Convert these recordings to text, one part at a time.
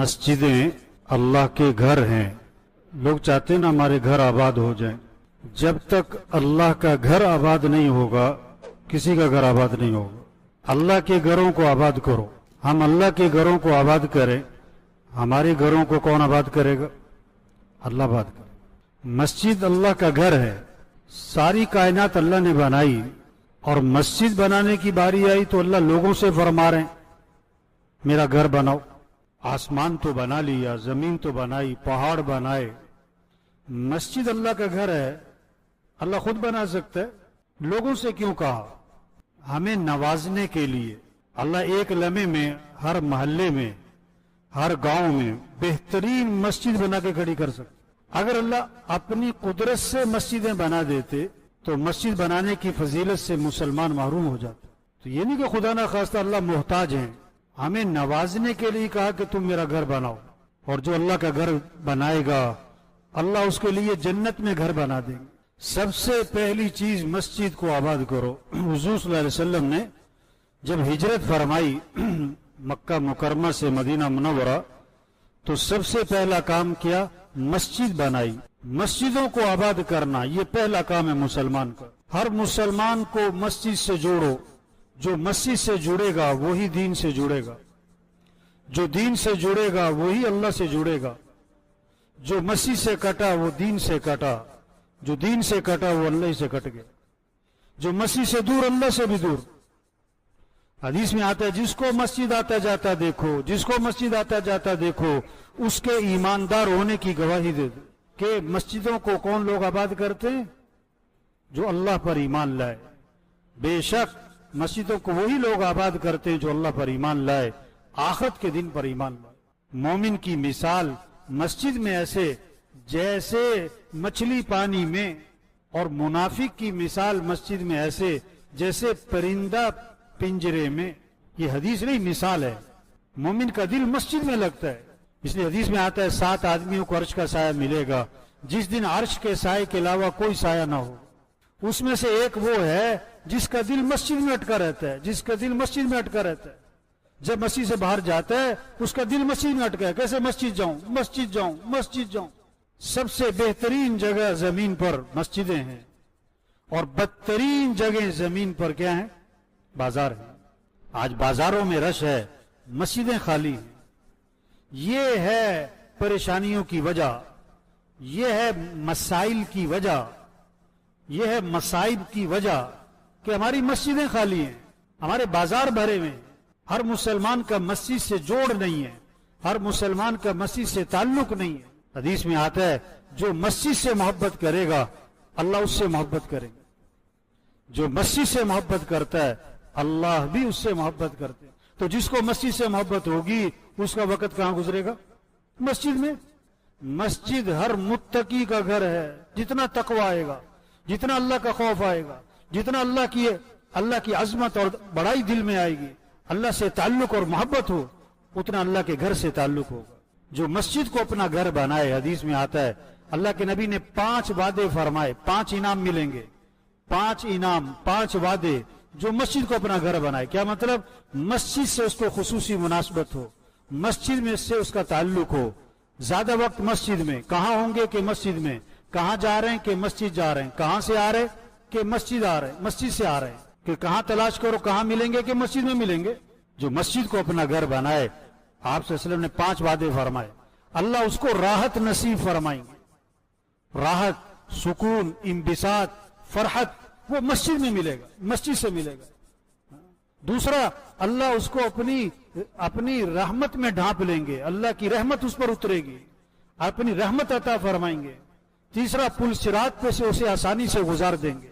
मस्जिदें अल्लाह के घर हैं। लोग चाहते हैं ना हमारे घर आबाद हो जाएं। जब तक अल्लाह का घर आबाद नहीं होगा किसी का घर आबाद नहीं होगा। अल्लाह के घरों को आबाद करो। हम अल्लाह के घरों को आबाद करें, हमारे घरों को कौन आबाद करेगा? अल्लाह आबाद करे। मस्जिद अल्लाह का घर है। सारी कायनात अल्लाह ने बनाई और मस्जिद बनाने की बारी आई तो अल्लाह लोगों से फरमा रहे हैं मेरा घर बनाओ। आसमान तो बना लिया, जमीन तो बनाई, पहाड़ बनाए, मस्जिद अल्लाह का घर है, अल्लाह खुद बना सकता है। लोगों से क्यों कहा? हमें नवाजने के लिए। अल्लाह एक लम्हे में हर मोहल्ले में, हर गांव में बेहतरीन मस्जिद बना के खड़ी कर सकता। अगर अल्लाह अपनी कुदरत से मस्जिदें बना देते तो मस्जिद बनाने की फजीलत से मुसलमान महरूम हो जाते। तो ये नहीं कि खुदा ना खास्ता अल्लाह मोहताज है, हमें नवाजने के लिए कहा कि तुम मेरा घर बनाओ। और जो अल्लाह का घर बनाएगा अल्लाह उसके लिए जन्नत में घर बना देंगे। सबसे पहली चीज मस्जिद को आबाद करो। हुजूर सल्लल्लाहु अलैहि वसल्लम ने जब हिजरत फरमाई मक्का मुकरमा से मदीना मुनव्वरा तो सबसे पहला काम किया, मस्जिद बनाई। मस्जिदों को आबाद करना ये पहला काम है मुसलमान का। हर मुसलमान को मस्जिद से जोड़ो। जो मस्जिद से जुड़ेगा वही दीन से जुड़ेगा, जो दीन से जुड़ेगा वही अल्लाह से जुड़ेगा। जो मस्जिद से कटा वो दीन से कटा, जो दीन से कटा वो अल्लाह से कट गया। जो मस्जिद से दूर अल्लाह से भी दूर। हदीस में आता है जिसको मस्जिद आता जाता देखो, जिसको मस्जिद आता जाता देखो उसके ईमानदार होने की गवाही दे दो। कि मस्जिदों को कौन लोग आबाद करते हैं? जो अल्लाह पर ईमान लाए। बेशक मस्जिदों को वही लोग आबाद करते हैं जो अल्लाह पर ईमान लाए, आखिरत के दिन पर ईमान लाए। मोमिन की मिसाल मस्जिद में ऐसे जैसे मछली पानी में, और मुनाफिक की मिसाल मस्जिद में ऐसे जैसे परिंदा पिंजरे में। ये हदीस नहीं, मिसाल है। मोमिन का दिल मस्जिद में लगता है। इसलिए हदीस में आता है 7 आदमियों को अर्श का साया मिलेगा जिस दिन अर्श के साये के अलावा कोई साया ना हो। उसमें से एक वो है जिसका दिल मस्जिद में अटका रहता है, जिसका दिल मस्जिद में अटका रहता है। जब मस्जिद से बाहर जाता है उसका दिल मस्जिद में अटका है। कैसे मस्जिद जाऊं, मस्जिद जाऊं, मस्जिद जाऊं। सबसे बेहतरीन जगह जमीन पर मस्जिदें हैं और बदतरीन जगह जमीन पर क्या है? बाजार है। आज बाजारों में रश है, मस्जिदें खाली हैं। ये है परेशानियों की वजह, ये है मसाइल की वजह, ये है मसाइब की वजह कि हमारी मस्जिदें खाली हैं, हमारे बाजार भरे हुए हैं। हर मुसलमान का मस्जिद से जोड़ नहीं है, हर मुसलमान का मस्जिद से ताल्लुक नहीं है। हदीस में आता है जो मस्जिद से मोहब्बत करेगा अल्लाह उससे मोहब्बत करेगा। जो मस्जिद से मोहब्बत करता है अल्लाह भी उससे मोहब्बत करते हैं। तो जिसको मस्जिद से मोहब्बत होगी उसका वक्त कहां गुजरेगा? मस्जिद में। मस्जिद हर मुत्तकी का घर है। जितना तकवा आएगा, जितना अल्लाह का खौफ आएगा, जितना अल्लाह की अजमत और बड़ाई दिल में आएगी, अल्लाह से ताल्लुक और मोहब्बत हो, उतना अल्लाह के घर से ताल्लुक होगा। जो मस्जिद को अपना घर बनाए, हदीस में आता है अल्लाह के नबी ने 5 वादे फरमाए, 5 इनाम मिलेंगे। 5 इनाम, 5 वादे जो मस्जिद को अपना घर बनाए। क्या मतलब? मस्जिद से उसको खुसूसी मुनासबत हो, मस्जिद में से उसका ताल्लुक हो, ज्यादा वक्त मस्जिद में। कहां होंगे? कि मस्जिद में। कहां जा रहे हैं? कि मस्जिद जा रहे हैं। कहां से आ रहे हैं? कि मस्जिद आ रहे हैं, मस्जिद से आ रहे हैं। कि कहां तलाश करो, कहां मिलेंगे? कि मस्जिद में मिलेंगे। जो मस्जिद को अपना घर बनाए, आप सल्लल्लाहु अलैहि वसल्लम ने 5 वादे फरमाए, अल्लाह उसको राहत नसीब फरमाएंगे। राहत, सुकून, इंबिसात, फरहत वो मस्जिद में मिलेगा, मस्जिद से मिलेगा। दूसरा, अल्लाह उसको अपनी रहमत में ढांप लेंगे, अल्लाह की रहमत उस पर उतरेगी, अपनी रहमत अता फरमाएंगे। तीसरा, पुल सिरात पे से उसे आसानी से गुजार देंगे,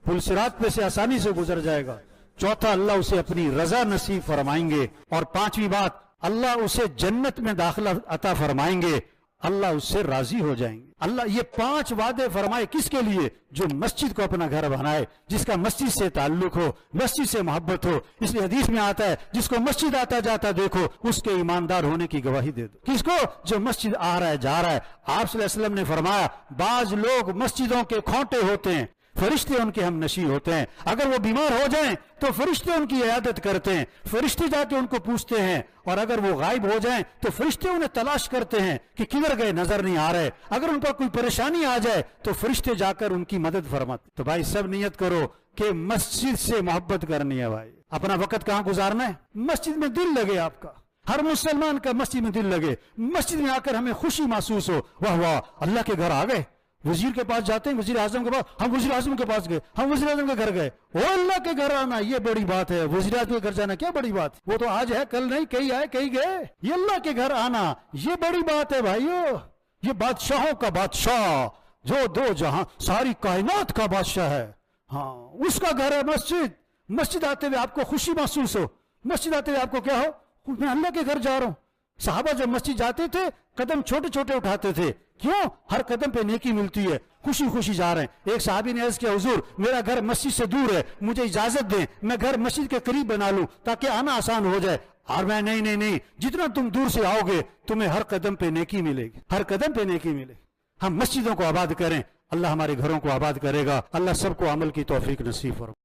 पुल सिरात पे से आसानी से गुजर जाएगा। चौथा, अल्लाह उसे अपनी रजा नसीब फरमाएंगे। और 5वीं बात, अल्लाह उसे जन्नत में दाखिला अता फरमाएंगे, अल्लाह उससे राजी हो जाएंगे। अल्लाह ये 5 वादे फरमाए किसके लिए? जो मस्जिद को अपना घर बनाए, जिसका मस्जिद से ताल्लुक हो, मस्जिद से मोहब्बत हो। इसलिए हदीस में आता है जिसको मस्जिद आता जाता देखो उसके ईमानदार होने की गवाही दे दो। किसको? जो मस्जिद आ रहा है, जा रहा है। आप सल्लल्लाहु अलैहि वसल्लम ने फरमाया बाज लोग मस्जिदों के खोंटे होते हैं, فرشتے ان کے ہم نشیں ہوتے ہیں. اگر وہ بیمار ہو جائیں تو فرشتے ان کی عیادت کرتے ہیں, فرشتے جا کے ان کو پوچھتے ہیں, اور اگر وہ غائب ہو جائیں تو فرشتے انہیں تلاش کرتے ہیں کہ کدھر گئے, نظر نہیں آ رہے. اگر ان پر کوئی پریشانی آ جائے تو فرشتے جا کر ان کی مدد فرماتے. تو بھائی سب نیت کرو کہ مسجد سے محبت کرنی ہے. بھائی اپنا وقت کہاں گزارنا ہے؟ مسجد میں دل لگے آپ کا, ہر مسلمان کا مسجد میں دل لگے, مسجد میں آ کر ہمیں خوشی محسوس ہو, واہ واہ اللہ کے گھر آ گئے. وزیر کے پاس جاتے ہیں, وزیر اعظم کے پاس, ہم وزیر اعظم کے پاس گئے, ہم وزیر اعظم کے گھر گئے. وہ اللہ کے گھر آنا یہ بڑی بات ہے, وزیر اعظم کے گھر جانا کیا بڑی بات, وہ تو آج ہے کل نہیں, کہیں آئے کہیں گئے. یہ اللہ کے گھر آنا یہ بڑی بات ہے بھائیو. یہ بادشاہوں کا بادشاہ جو دو جہاں ساری کائنات کا بادشاہ ہے, ہاں اس کا گھر ہے مسجد. مسجد آتے ہوئے آپ کو خوشی محسوس ہو, مسجد آتے ہوئے آپ کو کیا ہو, میں اللہ کے گھر جا رہا ہوں. صحابہ جب مسجد جاتے تھے قدم چھوٹے چھوٹے اٹھاتے تھے, کیوں؟ ہر قدم پہ نیکی ملتی ہے, خوشی خوشی جا رہے ہیں. ایک صحابی نے عرض کیا, حضور میرا گھر مسجد سے دور ہے, مجھے اجازت دیں میں گھر مسجد کے قریب بنا لوں تاکہ آنا آسان ہو جائے. اور میں نہیں, جتنا تم دور سے آؤ گے تمہیں ہر قدم پہ نیکی ملے گی, ہر قدم پہ نیکی ملے گی. ہم مسجدوں کو آباد کریں, اللہ ہمارے گھروں کو آباد کرے گا. اللہ سب کو عمل کی توفیق نصیب فرمائے.